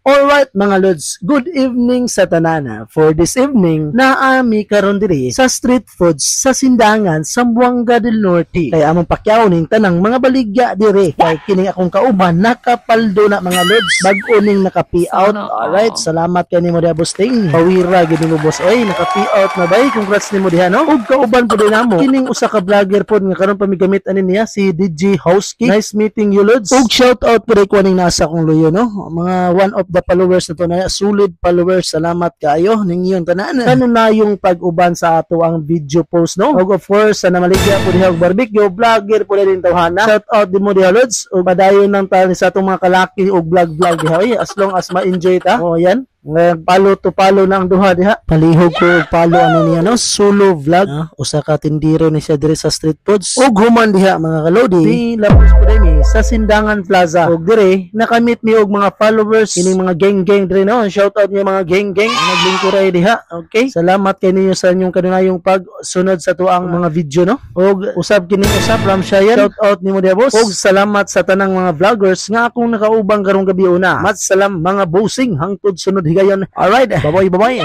Alright mga lods, good evening sa tanana. For this evening, naami karon diri sa street foods sa Sindangan, Zamboanga del Norte. Kaya among pakyaw ning tanang mga baligya diri. Kay kining akong kauban nakapaldo na mga lods, bag-o ning naka-pee out. Alright, salamat kay nimo diha Busting. Pawira gid nimo boss. Oy, naka-pee out na bay. Congrats nimo diha no. Ug kauban pud namo. Kining usa ka vlogger pod nga karon pamigamit ani niya si DJ Houski. Nice meeting you lods. Ug shout out pud ko ning nasa kong luyo no. Mga one of the followers na to na solid followers, salamat kayo ninyong tanan. Ano na yung pag-uban sa ato ang video post no. Og of course sa namaligya po diha og barbecue vlogger po din tawhana. Shout out din mo diha lods. Og padayon nang tani sa atong mga kalaki og vlog diha. Oy, as long as ma-enjoy ta. Oh yan. Palo to palo na ang duha diha. Palihog ko og palo ano niya no, solo vlog. Usa ka tindiro ni siya diri sa street foods. Og human diha mga kalodi. Di labos po din sa Sindangan Plaza. Og dire nakamit mi og mga followers kining mga gang dire no. Shout out niya mga gang naglingkuray diha. Okay? Salamat kay ninyo sa inyong kanunayong pagsunod sa tuang mga video no. Og usab kining usab from Shayan. Shout out nimo diha boss. Og salamat sa tanang mga vloggers nga akong nakaubang karong gabi una. Mat salam mga bossing hangtod sunod higayon. Alright, bye-bye.